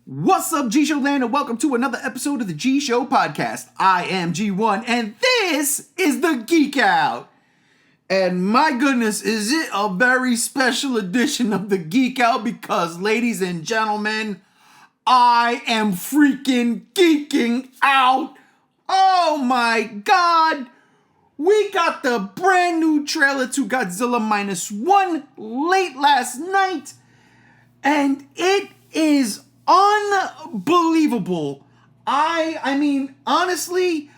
What's up, G Show Land, and welcome to another episode of the G Show Podcast. I am G1, and this is the Geek Out. And my goodness, is it a very special edition of the Geek Out because, ladies and gentlemen, I am freaking geeking out. Oh my God. We got the brand new trailer to Godzilla Minus One late last night, and it is unbelievable. I mean, honestly,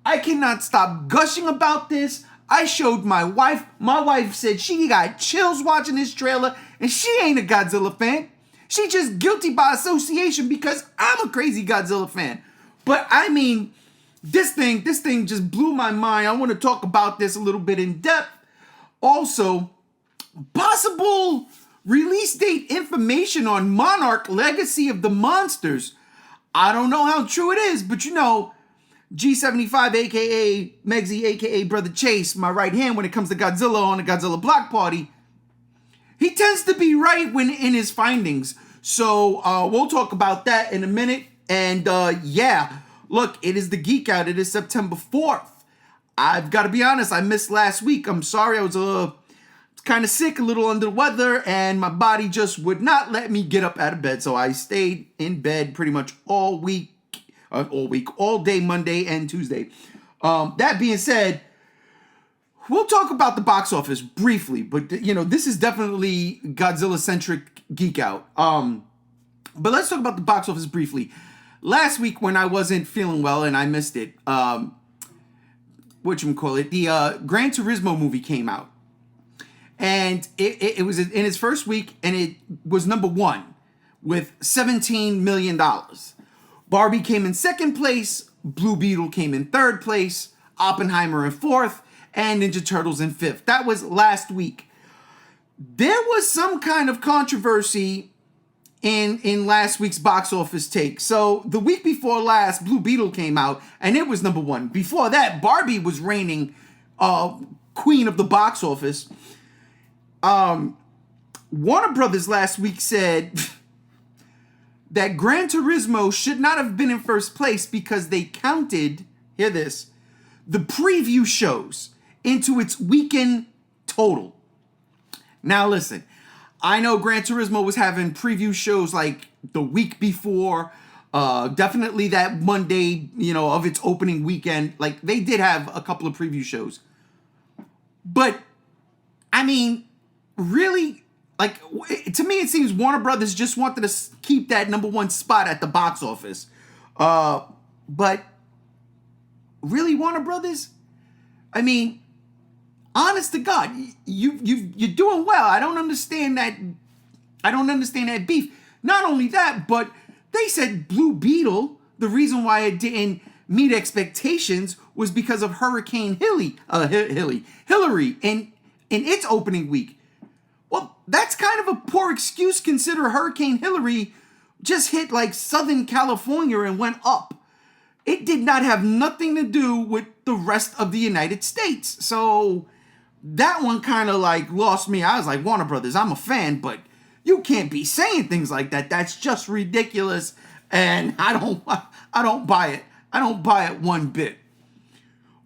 I cannot stop gushing about this. I showed my wife. My wife said she got chills watching this trailer, and she ain't a Godzilla fan. She just guilty by association because I'm a crazy Godzilla fan. But I mean, this thing just blew my mind. I want to talk about this a little bit in depth. Also, possible release date information on Monarch Legacy of the Monsters. I don't know how true it is, but you know, G75, aka Megsy, aka Brother Chase, my right hand when it comes to Godzilla on the Godzilla Block Party, he tends to be right when in his findings. So we'll talk about that in a minute. And yeah, look, it is the Geek Out. It is September 4th. I've got to be honest, I missed last week. I'm sorry, I was kind of sick, a little under the weather, and my body just would not let me get up out of bed. So I stayed in bed pretty much all day, Monday and Tuesday. That being said, we'll talk about the box office briefly, but you know, this is definitely Godzilla-centric Geek Out. But let's talk about the box office briefly. Last week when I wasn't feeling well and I missed it, the Gran Turismo movie came out. And it was in its first week, and it was number one with $17 million. Barbie came in second place, Blue Beetle came in third place, Oppenheimer in fourth, and Ninja Turtles in fifth. That was last week. There was some kind of controversy in last week's box office take. So the week before last, Blue Beetle came out, and it was number one. Before that, Barbie was reigning queen of the box office. Warner Brothers last week said that Gran Turismo should not have been in first place because they counted, hear this, the preview shows into its weekend total. Now listen, I know Gran Turismo was having preview shows like the week before, definitely that Monday, you know, of its opening weekend. Like they did have a couple of preview shows. But, I mean, really, like, to me, it seems Warner Brothers just wanted to keep that number one spot at the box office. But really, Warner Brothers? I mean, honest to God, you're doing well. I don't understand that. I don't understand that beef. Not only that, but they said Blue Beetle, the reason why it didn't meet expectations was because of Hurricane Hillary in its opening week. Well, that's kind of a poor excuse considering Hurricane Hillary just hit like Southern California and went up. It did not have nothing to do with the rest of the United States. So that one kind of like lost me. I was like, Warner Brothers, I'm a fan, but you can't be saying things like that. That's just ridiculous. And I don't buy it. I don't buy it one bit.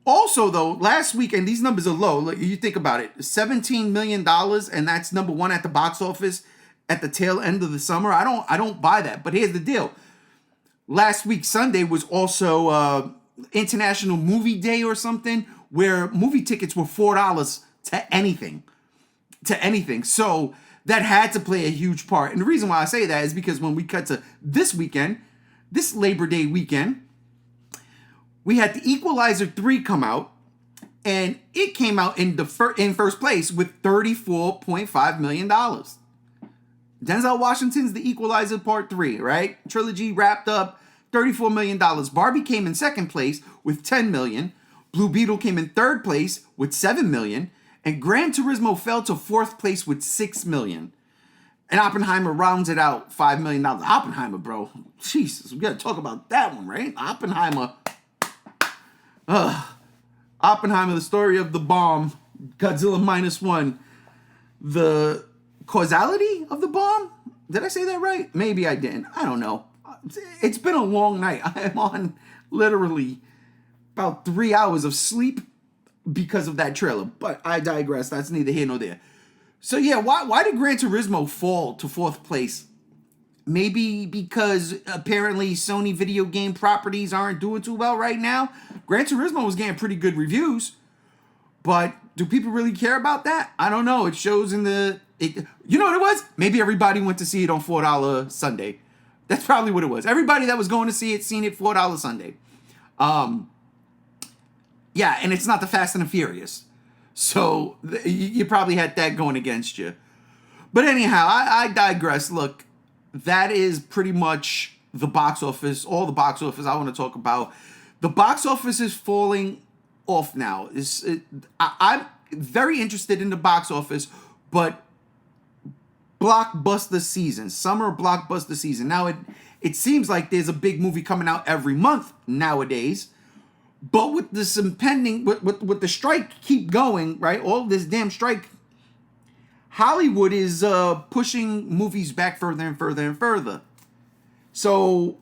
Also, though, last weekend, these numbers are low. Like, you think about it, $17 million, and that's number one at the box office at the tail end of the summer. I don't buy that. But here's the deal. Last week, Sunday, was also International Movie Day or something, where movie tickets were $4 to anything. So that had to play a huge part. And the reason why I say that is because when we cut to this weekend, this Labor Day weekend, we had The Equalizer 3 come out, and it came out in first place with $34.5 million. Denzel Washington's The Equalizer Part 3, right? Trilogy wrapped up, $34 million. Barbie came in second place with $10 million. Blue Beetle came in third place with $7 million. And Gran Turismo fell to fourth place with $6 million. And Oppenheimer rounds it out, $5 million. Oppenheimer, bro. Jesus, we got to talk about that one, right? Oppenheimer, the story of the bomb, Godzilla Minus One. The causality of the bomb? Did I say that right? Maybe I didn't. I don't know. It's been a long night. I am on literally about 3 hours of sleep because of that trailer. But I digress. That's neither here nor there. So yeah, why did Gran Turismo fall to 4th place? Maybe because apparently Sony video game properties aren't doing too well right now. Gran Turismo was getting pretty good reviews, but do people really care about that? I don't know. It shows in the... you know what it was? Maybe everybody went to see it on $4 Sunday. That's probably what it was. Everybody that was going to see it, seen it $4 Sunday. Yeah, and it's not the Fast and the Furious. So you probably had that going against you. But anyhow, I digress. Look, that is pretty much the box office, all the box office I want to talk about. The box office is falling off now. I'm very interested in the box office, but blockbuster season, summer blockbuster season. Now it seems like there's a big movie coming out every month nowadays, but with this impending, with the strike keep going, right? All this damn strike, Hollywood is pushing movies back further and further and further. So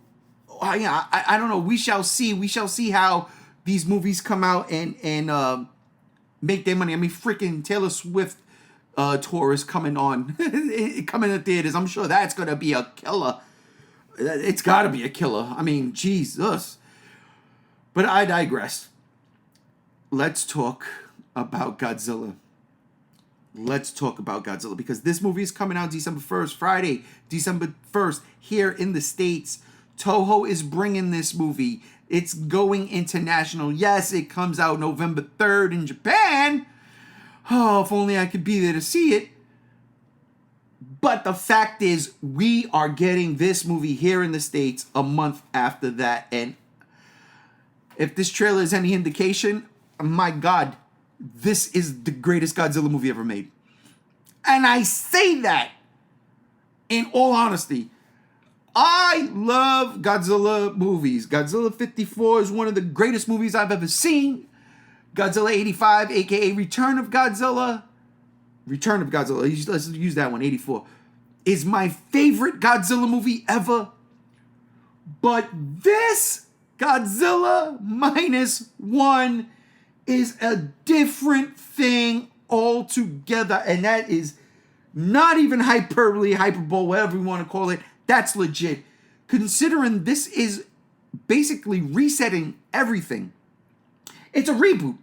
I don't know. We shall see. We shall see how these movies come out and make their money. I mean, freaking Taylor Swift tour is coming on, coming to theaters. I'm sure that's gonna be a killer. It's gotta be a killer. I mean, Jesus. But I digress. Let's talk about Godzilla. Let's talk about Godzilla because this movie is coming out December 1st, Friday, December 1st, here in the States. Toho is bringing this movie. It's going international. Yes, it comes out November 3rd in Japan. Oh, if only I could be there to see it. But the fact is, we are getting this movie here in the States a month after that. And if this trailer is any indication, my God, this is the greatest Godzilla movie ever made. And I say that in all honesty. I love Godzilla movies. Godzilla 54 is one of the greatest movies I've ever seen. Godzilla 85, aka Return of Godzilla. Let's use that one, 84. Is my favorite Godzilla movie ever. But this Godzilla -1 is a different thing altogether. And that is not even hyperbole, whatever you want to call it. That's legit. Considering this is basically resetting everything. It's a reboot.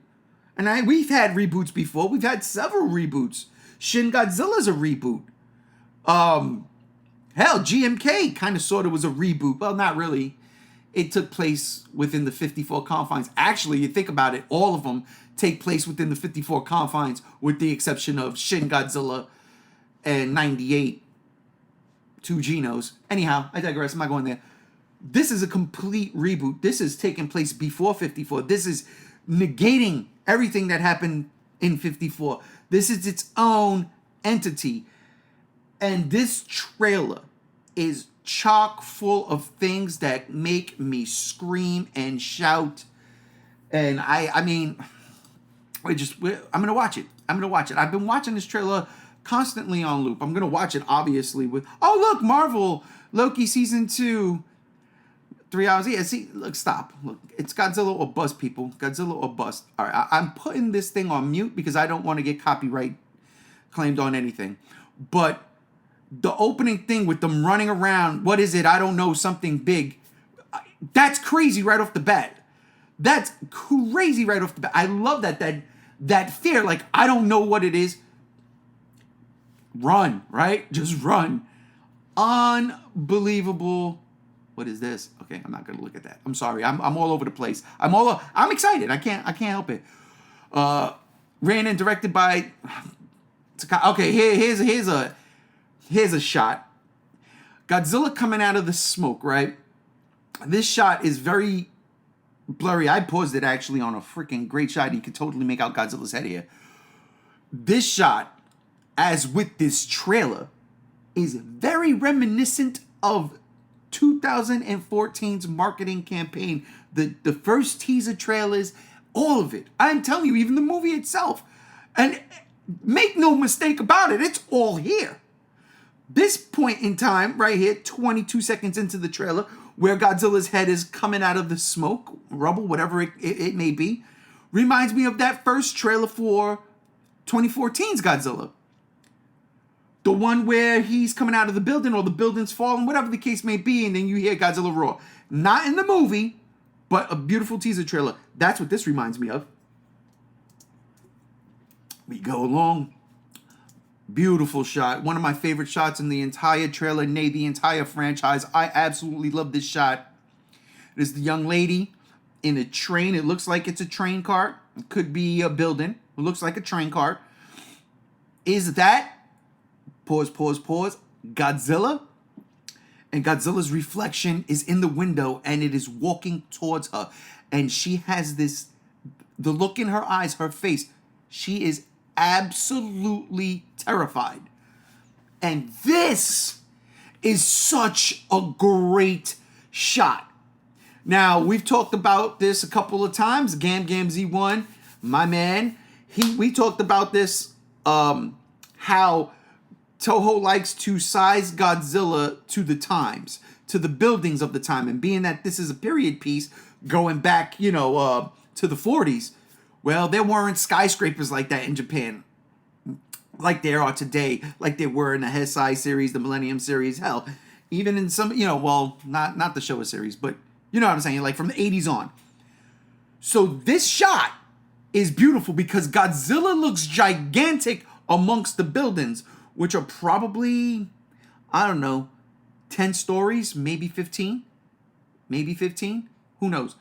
And we've had reboots before. We've had several reboots. Shin Godzilla's a reboot. Hell, GMK kind of sort of was a reboot. Well, not really. It took place within the 54 confines. Actually, you think about it, all of them take place within the 54 confines with the exception of Shin Godzilla and 98. 2 Genos. Anyhow, I digress. I'm not going there. This is a complete reboot. This is taking place before 54. This is negating everything that happened in 54. This is its own entity. And this trailer is chock full of things that make me scream and shout. And I'm going to watch it. I've been watching this trailer constantly on loop. I'm going to watch it, obviously, with... Oh, look, Marvel, Loki Season 2, 3 hours. Yeah, see, look, stop. Look, it's Godzilla or bust, people. Godzilla or bust. All right, I'm putting this thing on mute because I don't want to get copyright claimed on anything. But the opening thing with them running around, what is it? I don't know, something big. That's crazy right off the bat. That's crazy right off the bat. I love that fear. Like, I don't know what it is. Run, right? Just run. Unbelievable. What is this? Okay, I'm not gonna look at that. I'm sorry. I'm all over the place. I'm excited. I can't help it. Ran and directed by. Okay, here's a shot. Godzilla coming out of the smoke, right? This shot is very blurry. I paused it actually on a freaking great shot. You could totally make out Godzilla's head here. This shot, as with this trailer, is very reminiscent of 2014's marketing campaign. The first teaser trailers, all of it. I'm telling you, even the movie itself. And make no mistake about it, it's all here. This point in time, right here, 22 seconds into the trailer, where Godzilla's head is coming out of the smoke, rubble, whatever it may be, reminds me of that first trailer for 2014's Godzilla. The one where he's coming out of the building or the building's falling, whatever the case may be, and then you hear Godzilla roar. Not in the movie, but a beautiful teaser trailer. That's what this reminds me of. We go along. Beautiful shot. One of my favorite shots in the entire trailer, nay, the entire franchise. I absolutely love this shot. It is the young lady in a train. It looks like it's a train cart. It could be a building. It looks like a train cart. Is that, pause, Godzilla? And Godzilla's reflection is in the window and it is walking towards her. And she has this, the look in her eyes, her face. She is absolutely terrified. And this is such a great shot. Now, we've talked about this a couple of times. Gam Z1, my man, we talked about this, how Toho likes to size Godzilla to the times, to the buildings of the time. And being that this is a period piece going back, to the 40s, well, there weren't skyscrapers like that in Japan, like there are today, like there were in the Heisei series, the Millennium series, hell, even in some, not the Showa series, but you know what I'm saying, like from the 80s on. So this shot is beautiful because Godzilla looks gigantic amongst the buildings, which are probably, 10 stories, maybe 15, who knows?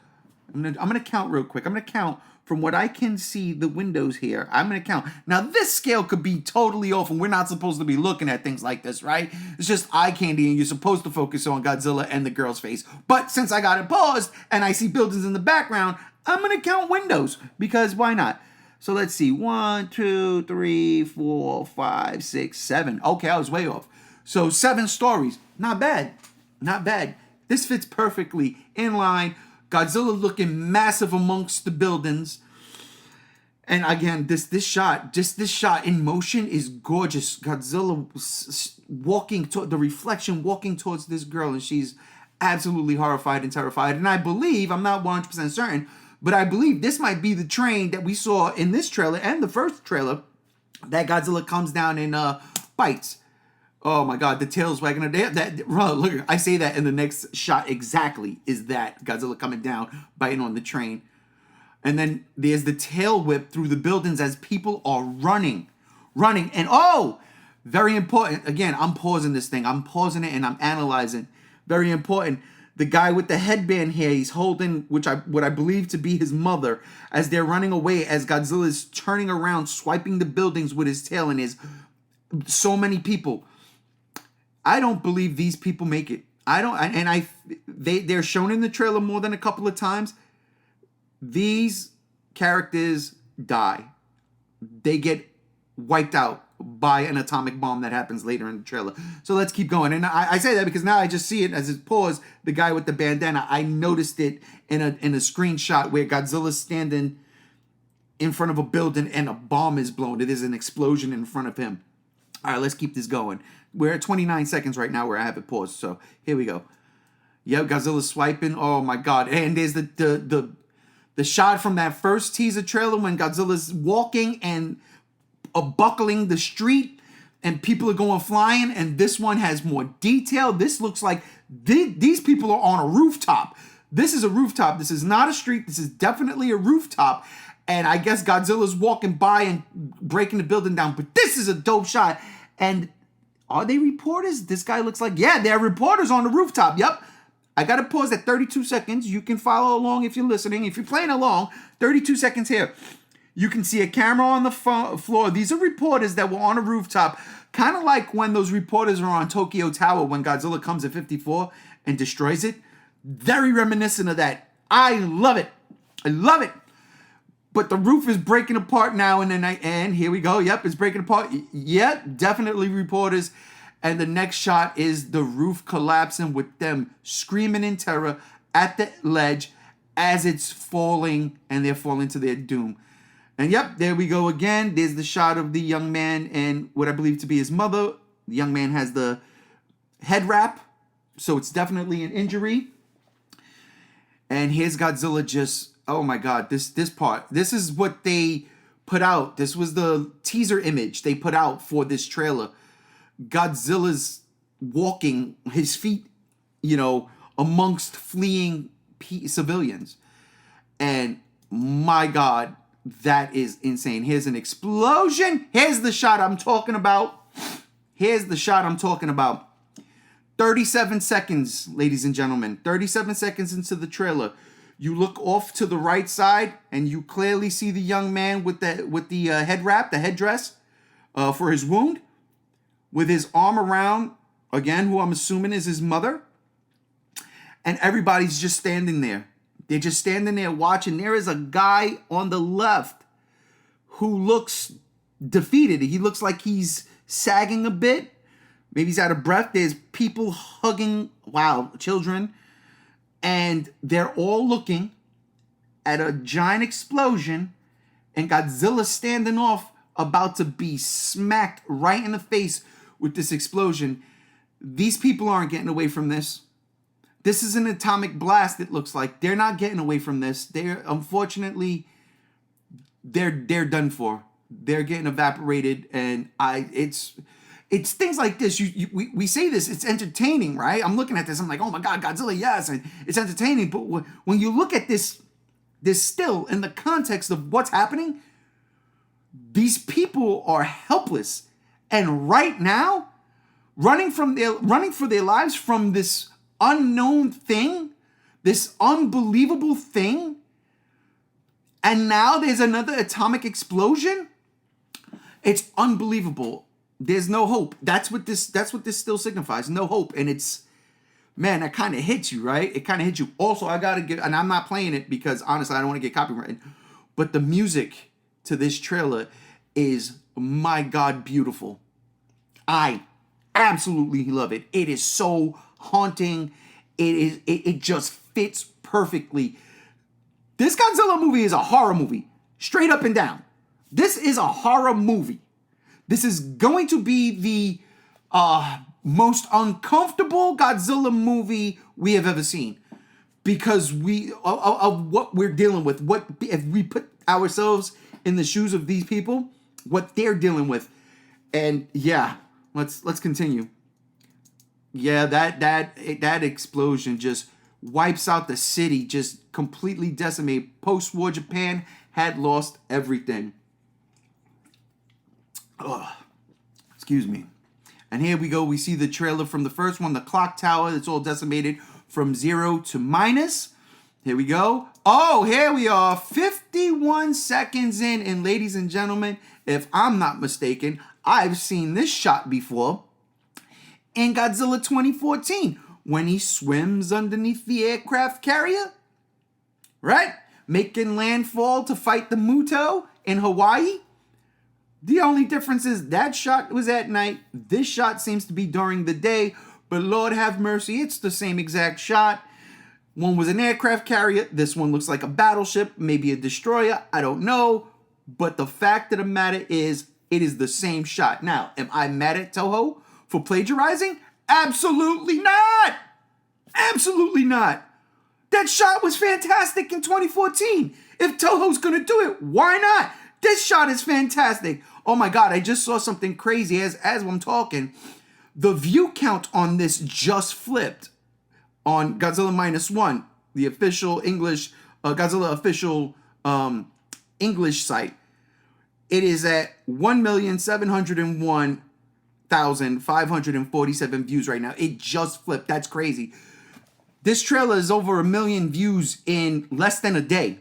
I'm gonna count real quick. I'm gonna count from what I can see the windows here. I'm gonna count. Now this scale could be totally off and we're not supposed to be looking at things like this, right? It's just eye candy and you're supposed to focus on Godzilla and the girl's face. But since I got it paused and I see buildings in the background, I'm gonna count windows because why not? So let's see, 1, 2, 3, 4, 5, 6, 7. Okay, I was way off. So 7 stories, not bad. This fits perfectly in line. Godzilla looking massive amongst the buildings. And again, this shot in motion is gorgeous. Godzilla walking to the reflection, walking towards this girl, and she's absolutely horrified and terrified. And I believe, I'm not 100% certain, but I believe this might be the train that we saw in this trailer and the first trailer that Godzilla comes down and bites. Oh my God, the tail's wagging. Look, I say that in the next shot exactly is that Godzilla coming down, biting on the train. And then there's the tail whip through the buildings as people are running. And very important. Again, I'm pausing this thing. I'm pausing it and I'm analyzing. Very important. The guy with the headband here, he's holding, what I believe to be his mother, as they're running away, as Godzilla is turning around, swiping the buildings with his tail, and there's so many people. I don't believe these people make it. They're shown in the trailer more than a couple of times. These characters die. They get wiped out by an atomic bomb that happens later in the trailer. So let's keep going. And I say that because now I just see it as it paused, the guy with the bandana. I noticed it in a screenshot where Godzilla's standing in front of a building and a bomb is blown. It is an explosion in front of him. All right, let's keep this going. We're at 29 seconds right now where I have it paused. So here we go. Yep, Godzilla's swiping. Oh my God. And there's the shot from that first teaser trailer when Godzilla's walking and buckling the street and people are going flying. And this one has more detail. This looks like these people are on a rooftop. This is a rooftop. This is not a street. This is definitely a rooftop. And I guess Godzilla's walking by and breaking the building down. But this is a dope shot. And are they reporters? This guy looks like, yeah, they're reporters on the rooftop. Yep. I got to pause at 32 seconds. You can follow along if you're listening. If you're playing along, 32 seconds here. You can see a camera on the floor. These are reporters that were on a rooftop. Kind of like when those reporters are on Tokyo Tower when Godzilla comes at 54 and destroys it. Very reminiscent of that. I love it. But the roof is breaking apart now, and here we go. Yep, it's breaking apart. Yep, definitely reporters. And the next shot is the roof collapsing with them screaming in terror at the ledge as it's falling, and they're falling to their doom. And yep, there we go again. There's the shot of the young man and what I believe to be his mother. The young man has the head wrap, so it's definitely an injury. And here's Godzilla just, oh my God, this part. This is what they put out. This was the teaser image they put out for this trailer. Godzilla's walking, his feet, amongst fleeing civilians. And my God, that is insane. Here's an explosion. Here's the shot I'm talking about. 37 seconds, ladies and gentlemen. 37 seconds into the trailer. You look off to the right side, and you clearly see the young man with the head wrap, the headdress, for his wound, with his arm around, again, who I'm assuming is his mother. And everybody's just standing there. They're just standing there watching. There is a guy on the left who looks defeated. He looks like he's sagging a bit. Maybe he's out of breath. There's people hugging, children. And they're all looking at a giant explosion. And Godzilla standing off, about to be smacked right in the face with this explosion. These people aren't getting away from this. This is an atomic blast, it looks like. They're not getting away from this. Unfortunately, they're done for. They're getting evaporated, and it's things like this. We say this, it's entertaining, right? I'm looking at this, I'm like, oh my God, Godzilla, yes, and it's entertaining. But when you look at this still in the context of what's happening, these people are helpless, and right now, running for their lives from this unknown thing, this unbelievable thing, and now there's another atomic explosion. It's unbelievable. There's no hope. That's what this still signifies. No hope. And it's, man, that kind of hits you, right? It kind of hits you. Also, I gotta get, and I'm not playing it because honestly I don't want to get copyrighted, but the music to this trailer is, my God, beautiful. I absolutely love it. It is so haunting. It just fits perfectly. This Godzilla movie is a horror movie, straight up and down. This is a horror movie. This is going to be the most uncomfortable Godzilla movie we have ever seen, because of what we're dealing with. What if we put ourselves in the shoes of these people, what they're dealing with. And yeah, let's continue. Yeah, that explosion just wipes out the city, just completely decimated. Post-war Japan had lost everything. Excuse me. And here we go. We see the trailer from the first one, the clock tower. It's all decimated from 0 to minus. Here we go. Oh, here we are. 51 seconds in. And ladies and gentlemen, if I'm not mistaken, I've seen this shot before in Godzilla 2014 when he swims underneath the aircraft carrier, right? Making landfall to fight the Muto in Hawaii. The only difference is that shot was at night. This shot seems to be during the day, but Lord have mercy, it's the same exact shot. One was an aircraft carrier. This one looks like a battleship, maybe a destroyer. I don't know. But the fact of the matter is, it is the same shot. Now, am I mad at Toho for plagiarizing? Absolutely not. Absolutely not. That shot was fantastic in 2014. If Toho's going to do it, why not? This shot is fantastic. Oh my God, I just saw something crazy as I'm talking. The view count on this just flipped on Godzilla -1, the official English, Godzilla official English site. It is at 1,701,547 views right now. It just flipped. That's crazy. This trailer is over 1 million views in less than a day.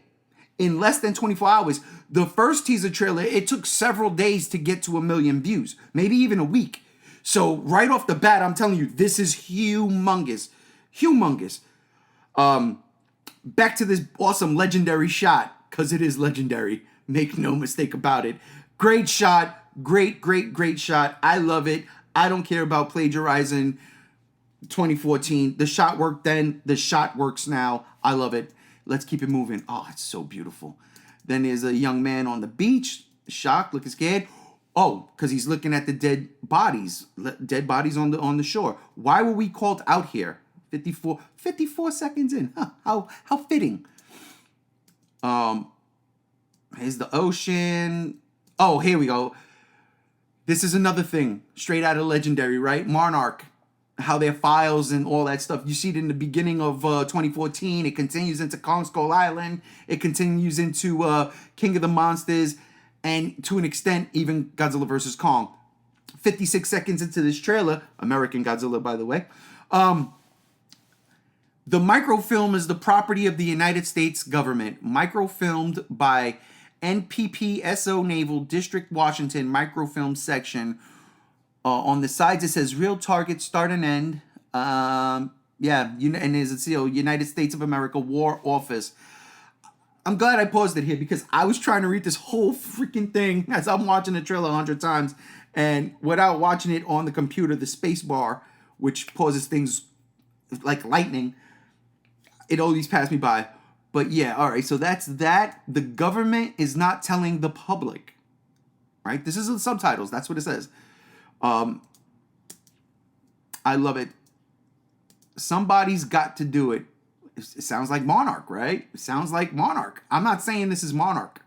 In less than 24 hours. The first teaser trailer, it took several days to get to 1 million views. Maybe even a week. So right off the bat, I'm telling you, this is humongous. Humongous. Back to this awesome legendary shot, because it is legendary. Make no mistake about it. Great shot. Great shot. I love it. I don't care about plagiarizing 2014. The shot worked then. The shot works now. I love it. Let's keep it moving. Oh, it's so beautiful. Then there's a young man on the beach, shocked, looking scared. Oh, because he's looking at the dead bodies on the shore. Why were we called out here? 54 seconds in. Huh, how fitting. Here's the ocean. Oh, here we go. This is another thing, straight out of Legendary, right? Monarch, how their files and all that stuff. You see it in the beginning of 2014. It continues into Kong Skull Island. It continues into King of the Monsters. And to an extent, even Godzilla vs. Kong. 56 seconds into this trailer, American Godzilla, by the way. The microfilm is the property of the United States government. Microfilmed by NPPSO Naval District, Washington, microfilm section. On the sides, it says real target, start and end. And there's a seal, United States of America War Office. I'm glad I paused it here because I was trying to read this whole freaking thing as I'm watching the trailer 100 times. And without watching it on the computer, the space bar, which pauses things like lightning, it always passed me by. But yeah, all right, so that's that. The government is not telling the public, right? This is the subtitles. That's what it says. I love it. Somebody's got to do it. It sounds like Monarch, right? It sounds like Monarch. I'm not saying this is Monarch,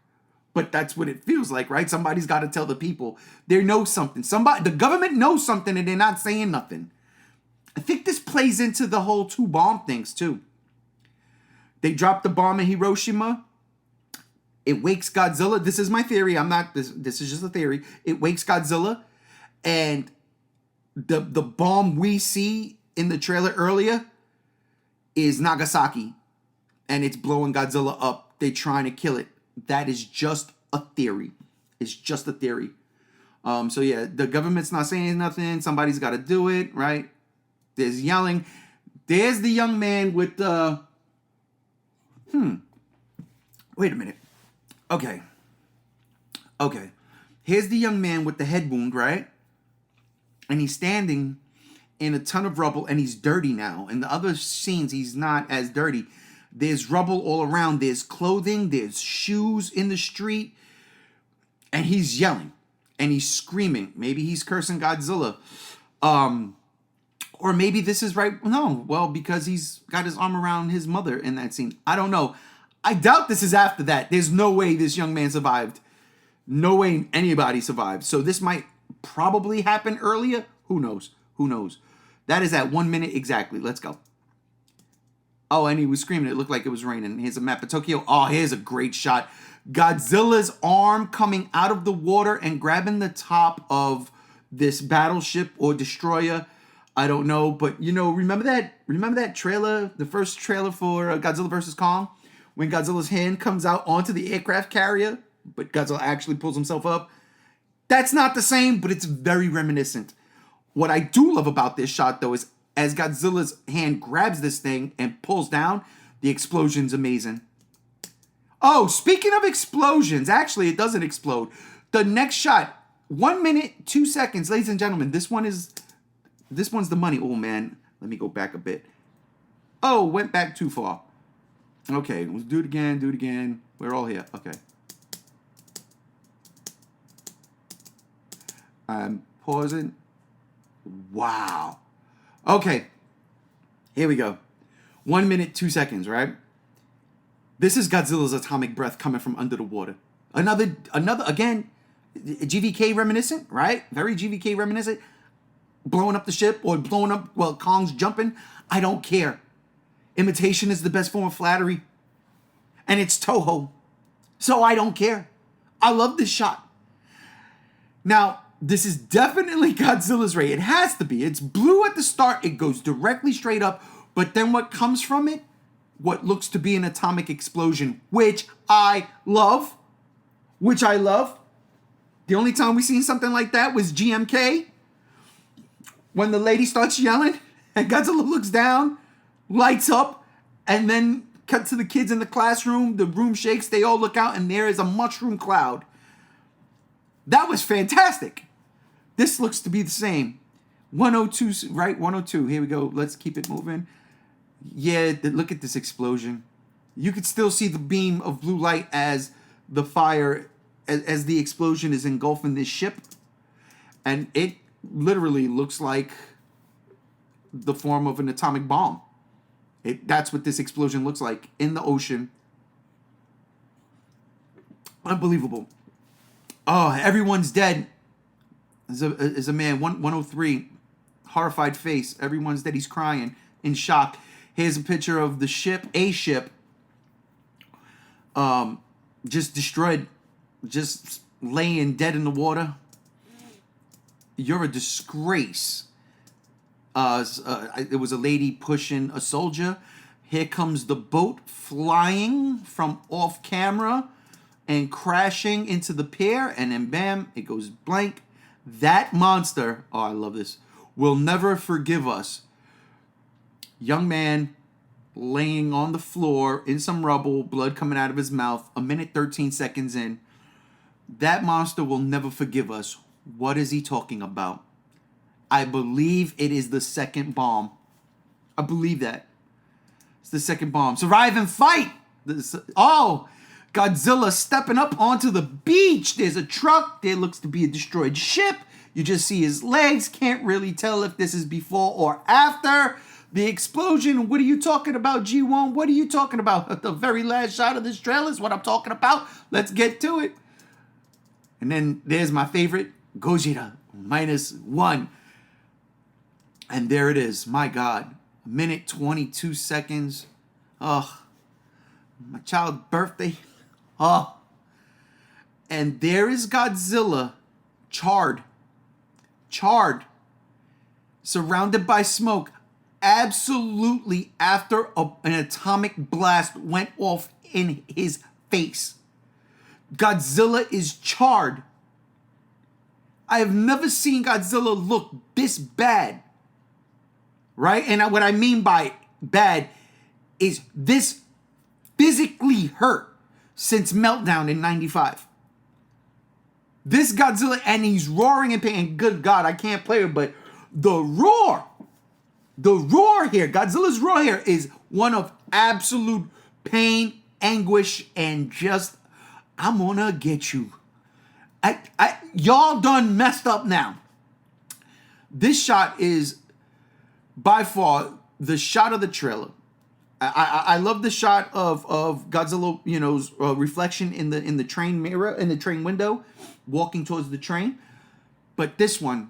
but that's what it feels like, right? Somebody's got to tell the people. They know something. The government knows something and they're not saying nothing. I think this plays into the whole two bomb things too. They dropped the bomb in Hiroshima. It wakes Godzilla. This is my theory. This is just a theory. It wakes Godzilla. And the bomb we see in the trailer earlier is Nagasaki. And it's blowing Godzilla up. They're trying to kill it. That is just a theory. It's just a theory. So yeah, the government's not saying nothing. Somebody's got to do it, right? There's yelling. There's the young man with the... Wait a minute. Okay. Here's the young man with the head wound, right? And he's standing in a ton of rubble, and he's dirty now. In the other scenes, he's not as dirty. There's rubble all around. There's clothing. There's shoes in the street. And he's yelling. And he's screaming. Maybe he's cursing Godzilla. Or maybe this is right. No, well, because he's got his arm around his mother in that scene. I don't know. I doubt this is after that. There's no way this young man survived. No way anybody survived. So this might probably happen earlier. Who knows? That is at 1 minute exactly. Let's go. Oh, and he was screaming. It looked like it was raining. Here's a map of Tokyo. Oh, here's a great shot. Godzilla's arm coming out of the water and grabbing the top of this battleship or destroyer. I don't know, but remember that trailer, the first trailer for Godzilla vs. Kong, when Godzilla's hand comes out onto the aircraft carrier, but Godzilla actually pulls himself up? That's not the same, but it's very reminiscent. What I do love about this shot, though, is as Godzilla's hand grabs this thing and pulls down, the explosion's amazing. Oh, speaking of explosions, actually, it doesn't explode. The next shot, 1 minute, 2 seconds, ladies and gentlemen, this one's the money. Oh, man. Let me go back a bit. Oh, went back too far. Okay, let's do it again. We're all here. Okay. I'm pausing. Wow. Okay. Here we go. 1 minute, 2 seconds, right? This is Godzilla's atomic breath coming from under the water. Another, again, GVK reminiscent, right? Very GVK reminiscent. Blowing up the ship or blowing up, well, Kong's jumping. I don't care. Imitation is the best form of flattery. And it's Toho. So I don't care. I love this shot. Now, this is definitely Godzilla's ray. It has to be. It's blue at the start. It goes directly straight up. But then what comes from it? What looks to be an atomic explosion, which I love. The only time we seen something like that was GMK. When the lady starts yelling and Godzilla looks down, lights up, and then cut to the kids in the classroom. The room shakes. They all look out, and there is a mushroom cloud. That was fantastic. This looks to be the same. 102, right? 102. Here we go. Let's keep it moving. Yeah, look at this explosion. You could still see the beam of blue light as the fire, as the explosion is engulfing this ship. And it literally looks like the form of an atomic bomb. That's what this explosion looks like in the ocean. Unbelievable. Oh, everyone's dead. Is a man, 103, horrified face. Everyone's dead. He's crying in shock. Here's a picture of the ship, just destroyed, just laying dead in the water. You're a disgrace. It was a lady pushing a soldier. Here comes the boat flying from off camera and crashing into the pier, and then bam, it goes blank. That monster, oh, I love this, will never forgive us. Young man laying on the floor in some rubble, blood coming out of his mouth, 1:13 in. That monster will never forgive us. What is he talking about? I believe it is the second bomb. I believe that. It's the second bomb. Survive and fight! Oh! Godzilla stepping up onto the beach. There's a truck. There looks to be a destroyed ship. You just see his legs. Can't really tell if this is before or after the explosion. What are you talking about, G1? What are you talking about? The very last shot of this trailer is what I'm talking about. Let's get to it. And then there's my favorite, Gojira, -1. And there it is. My God. 1:22. Ugh. My child's birthday. Oh. And there is Godzilla, charred, surrounded by smoke, absolutely after an atomic blast went off in his face. Godzilla is charred. I have never seen Godzilla look this bad, right? And what I mean by bad is this physically hurt since Meltdown in 95. This Godzilla, and he's roaring in pain. And good God, I can't play it, but the roar here, Godzilla's roar here is one of absolute pain, anguish, and just, I'm gonna get you. Y'all done messed up now. This shot is by far the shot of the trailer. I love the shot of Godzilla, reflection in the train mirror, in the train window, walking towards the train. But this one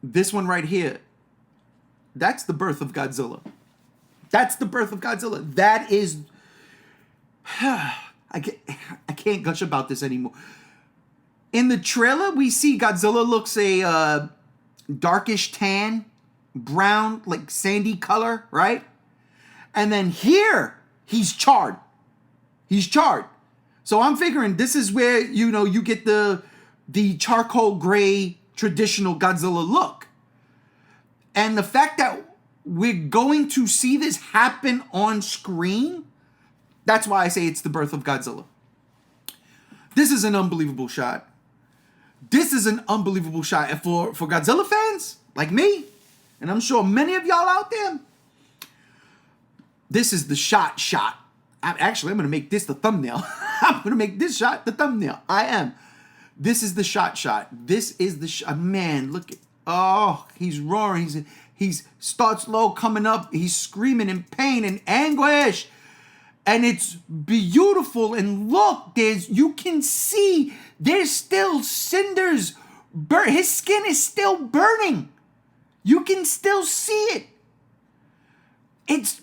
right here, that's the birth of Godzilla. That's the birth of Godzilla. That is, I can't gush about this anymore. In the trailer, we see Godzilla looks a darkish tan, brown, like sandy color, right? And then here, he's charred. He's charred. So I'm figuring this is where, you get the charcoal gray traditional Godzilla look. And the fact that we're going to see this happen on screen, that's why I say it's the birth of Godzilla. This is an unbelievable shot. This is an unbelievable shot. And for Godzilla fans like me, and I'm sure many of y'all out there, this is the shot. I'm going to make this the thumbnail. I'm going to make this shot the thumbnail. I am. This is the shot. This is the shot. Man, look at, oh, he's roaring. He's starts low, coming up. He's screaming in pain and anguish. And it's beautiful. And look, you can see there's still cinders. His skin is still burning. You can still see it. It's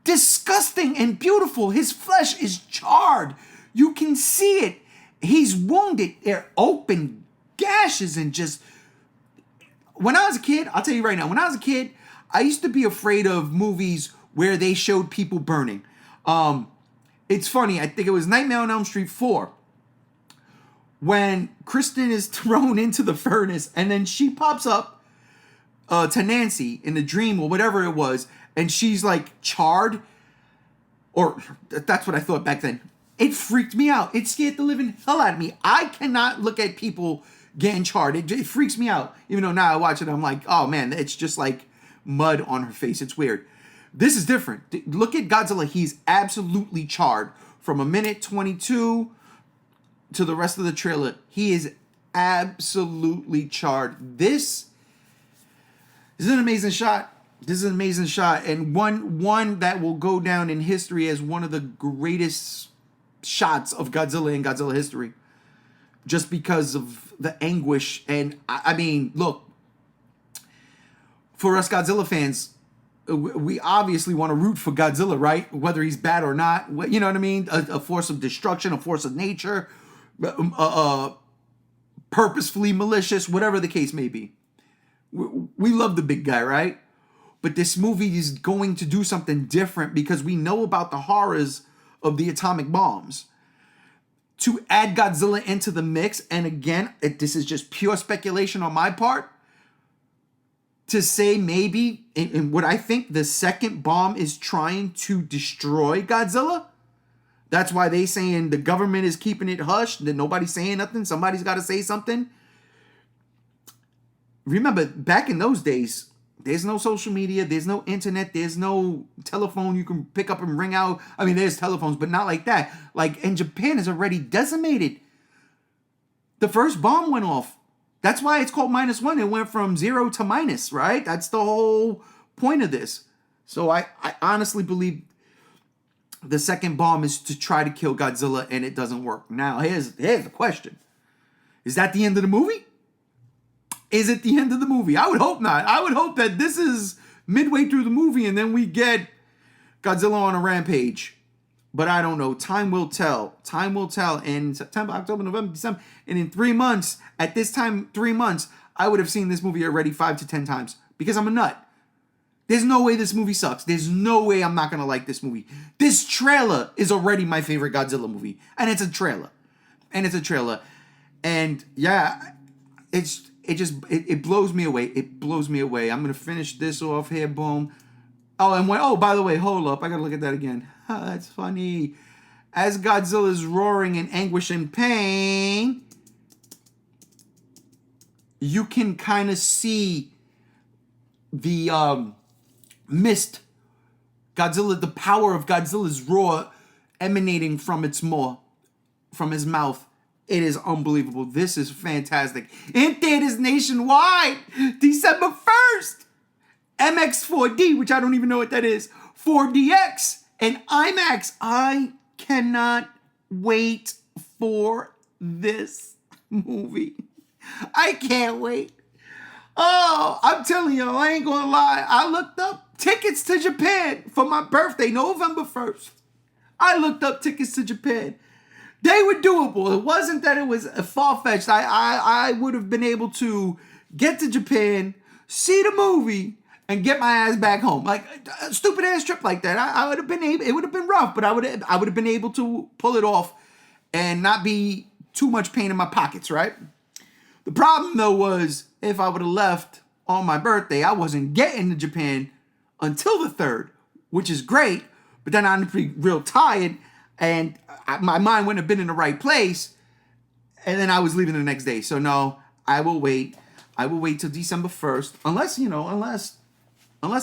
disgusting and beautiful. His flesh is charred. You can see it. He's wounded. They're open gashes and just... When I was a kid, I'll tell you right now, when I was a kid, I used to be afraid of movies where they showed people burning. It's funny. I think it was Nightmare on Elm Street 4 when Kristen is thrown into the furnace and then she pops up to Nancy in the dream or whatever it was, and she's like charred, or that's what I thought back then. It freaked me out. It scared the living hell out of me. I cannot look at people getting charred. It freaks me out. Even though now I watch it, I'm like, oh man, it's just like mud on her face. It's weird. This is different. Look at Godzilla. He's absolutely charred. From 1:22 to the rest of the trailer, he is absolutely charred. This is an amazing shot. This is an amazing shot, and one that will go down in history as one of the greatest shots of Godzilla in Godzilla history, just because of the anguish. And I mean, look, for us Godzilla fans, we obviously want to root for Godzilla, right? Whether he's bad or not, you know what I mean? A force of destruction, a force of nature, purposefully malicious, whatever the case may be. We love the big guy, right? But this movie is going to do something different because we know about the horrors of the atomic bombs. To add Godzilla into the mix, and again, this is just pure speculation on my part, to say maybe, and what I think the second bomb is trying to destroy Godzilla. That's why they saying the government is keeping it hushed, that nobody's saying nothing, somebody's got to say something. Remember, back in those days, there's no social media, there's no internet, there's no telephone you can pick up and ring out. I mean, there's telephones, but not like that. Like, and Japan is already decimated. The first bomb went off. That's why it's called -1. It went from 0 to minus, right? That's the whole point of this. So I honestly believe the second bomb is to try to kill Godzilla, and it doesn't work. Now, here's the question. Is that the end of the movie? Is it the end of the movie? I would hope not. I would hope that this is midway through the movie and then we get Godzilla on a rampage. But I don't know. Time will tell. Time will tell. In September, October, November, December, and in 3 months, at this time, 3 months, I would have seen this movie already 5 to 10 times because I'm a nut. There's no way this movie sucks. There's no way I'm not going to like this movie. This trailer is already my favorite Godzilla movie. And it's a trailer. And yeah, it blows me away. It blows me away. I'm going to finish this off here. Boom. Oh, by the way, hold up. I got to look at that again. That's funny. As Godzilla's roaring in anguish and pain, you can kind of see the mist. Godzilla, the power of Godzilla's roar emanating from its maw, from his mouth. It is unbelievable. This is fantastic. In theaters nationwide, December 1st. MX4D, which I don't even know what that is. 4DX and IMAX. I cannot wait for this movie. I can't wait. Oh, I'm telling you, I ain't gonna lie. I looked up tickets to Japan for my birthday, November 1st. I looked up tickets to Japan. They were doable. It wasn't that it was far-fetched. I would have been able to get to Japan, see the movie, and get my ass back home. Like a stupid ass trip like that. I would have been able. It would have been rough, but I would have been able to pull it off and not be too much pain in my pockets, right? The problem though was if I would have left on my birthday, I wasn't getting to Japan until the 3rd, which is great. But then I'd be real tired, and my mind wouldn't have been in the right place. And then I was leaving the next day. So no, I will wait. I will wait till December 1st, unless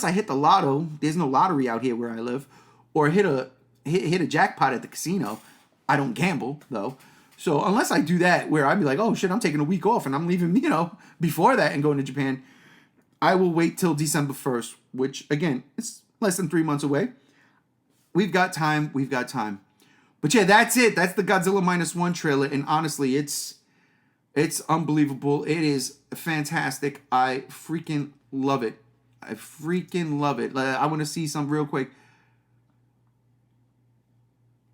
I hit the lotto. There's no lottery out here where I live, or hit a jackpot at the casino. I don't gamble though. So unless I do that, where I'd be like, oh shit, I'm taking a week off and I'm leaving, before that and going to Japan, I will wait till December 1st, which again, it's less than 3 months away. We've got time. But yeah, that's it. That's the Godzilla -1 trailer. And honestly, it's unbelievable. It is fantastic. I freaking love it. I want to see some real quick.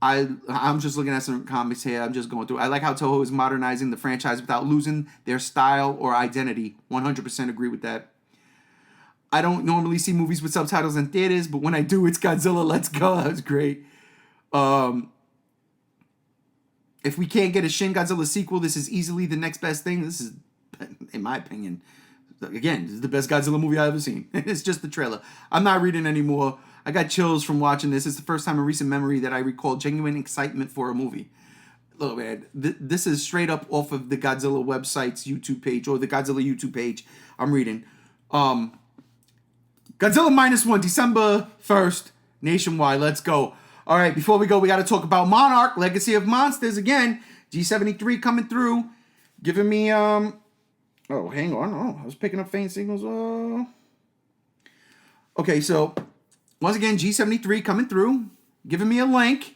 I'm just looking at some comics here. I'm just going through. I like how Toho is modernizing the franchise without losing their style or identity. 100% agree with that. I don't normally see movies with subtitles in theaters, but when I do, it's Godzilla. Let's go. That's great. If we can't get a Shin Godzilla sequel, this is easily the next best thing. This is, in my opinion, again, this is the best Godzilla movie I've ever seen. It's just the trailer. I'm not reading anymore. I got chills from watching this. It's the first time in recent memory that I recall genuine excitement for a movie. Look, man, this is straight up off of the Godzilla website's YouTube page, or the Godzilla YouTube page. I'm reading. Godzilla -1, December 1st, nationwide. Let's go. All right, before we go, we got to talk about Monarch, Legacy of Monsters again. G73 coming through, giving me oh, hang on. Oh, I was picking up faint signals. Okay, so once again, G73 coming through, giving me a link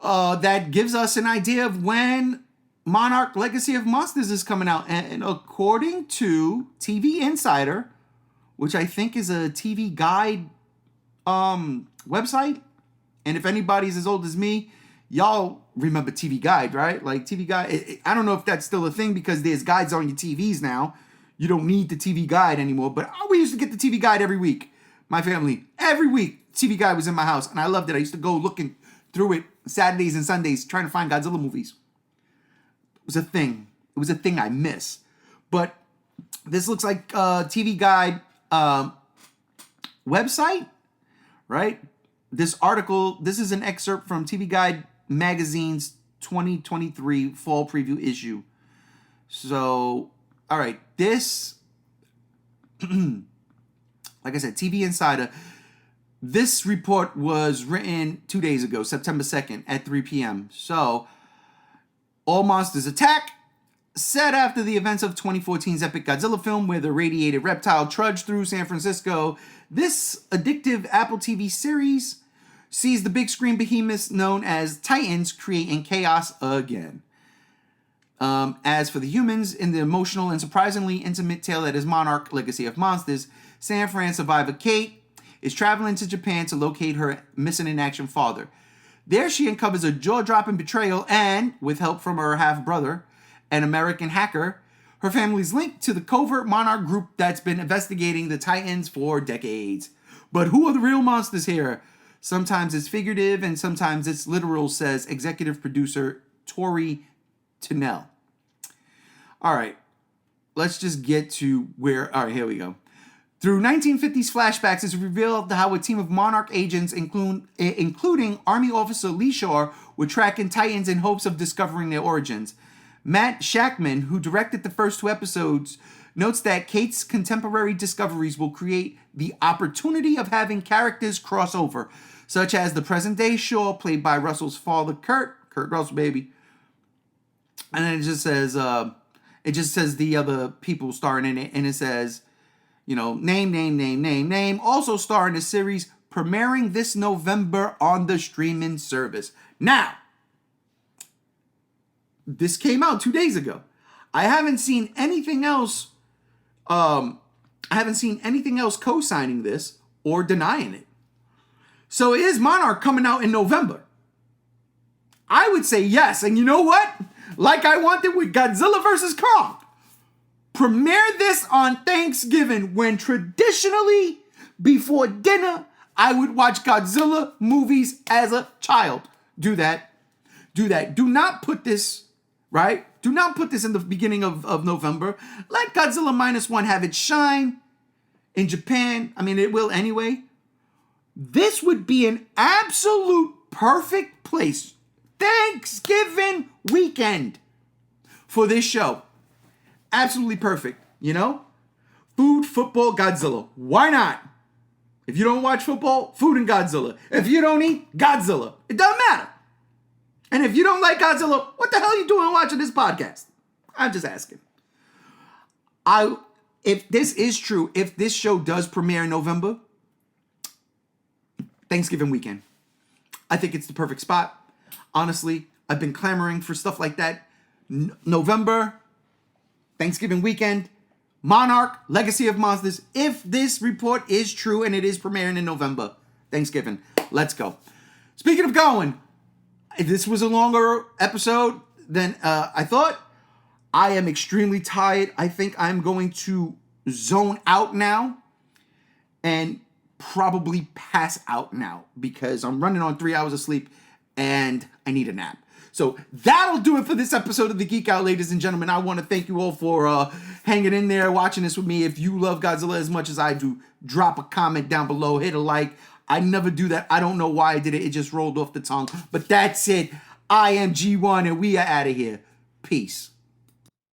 that gives us an idea of when Monarch Legacy of Monsters is coming out. And according to TV Insider, which I think is a TV Guide website, and if anybody's as old as me, y'all remember TV Guide, right? Like TV Guide, I don't know if that's still a thing because there's guides on your TVs now. You don't need the TV Guide anymore, but we used to get the TV Guide every week. My family, every week, TV Guide was in my house, and I loved it. I used to go looking through it Saturdays and Sundays trying to find Godzilla movies. It was a thing. It was a thing I miss. But this looks like TV Guide website, right? This article, this is an excerpt from TV Guide Magazine's 2023 fall preview issue. So, all right, this, like I said, TV Insider, this report was written 2 days ago, September 2nd at 3 p.m. So, all monsters attack, set after the events of 2014's epic Godzilla film where the radiated reptile trudged through San Francisco. This addictive Apple TV series sees the big screen behemoths known as Titans creating chaos again. As for the humans, in the emotional and surprisingly intimate tale that is Monarch Legacy of Monsters, San Fran survivor Kate is traveling to Japan to locate her missing in action father. There she uncovers a jaw-dropping betrayal and, with help from her half-brother, an American hacker, her family's linked to the covert Monarch group that's been investigating the Titans for decades. But who are the real monsters here? Sometimes it's figurative and sometimes it's literal, says executive producer Tori Tunnell. All right, let's just get to where... All right, here we go. Through 1950s flashbacks, it's revealed how a team of Monarch agents, including Army Officer Lee Shaw, were tracking Titans in hopes of discovering their origins. Matt Shackman, who directed the first 2 episodes, notes that Kate's contemporary discoveries will create the opportunity of having characters cross over, such as the present-day Shaw, played by Russell's father, Kurt Russell, baby. And then it just says the other people starring in it, and it says, you know, name, also star in the series premiering this November on the streaming service. Now, this came out 2 days ago. I haven't seen anything else. I haven't seen anything else co-signing this or denying it. So is Monarch coming out in November? I would say yes. And you know what? Like I wanted with Godzilla vs. Kong. Premiere this on Thanksgiving when traditionally before dinner I would watch Godzilla movies as a child. Do that. Do not put this, right? Do not put this in the beginning of November. Let Godzilla -1 have its shine in Japan. I mean, it will anyway. This would be an absolute perfect place. Thanksgiving weekend for this show. Absolutely perfect, you know? Food, football, Godzilla. Why not? If you don't watch football, food and Godzilla. If you don't eat, Godzilla. It doesn't matter. And if you don't like Godzilla, what the hell are you doing watching this podcast? I'm just asking. If this is true, if this show does premiere in November, Thanksgiving weekend, I think it's the perfect spot. Honestly, I've been clamoring for stuff like that. November, Thanksgiving weekend, Monarch, Legacy of Monsters. If this report is true and it is premiering in November, Thanksgiving, let's go. Speaking of going, this was a longer episode than I thought. I am extremely tired. I think I'm going to zone out now and probably pass out now because I'm running on 3 hours of sleep and I need a nap. So that'll do it for this episode of The Geek Out, ladies and gentlemen. I want to thank you all for hanging in there, watching this with me. If you love Godzilla as much as I do, drop a comment down below, hit a like. I never do that. I don't know why I did it. It just rolled off the tongue. But that's it. I am G1 and we are out of here. Peace.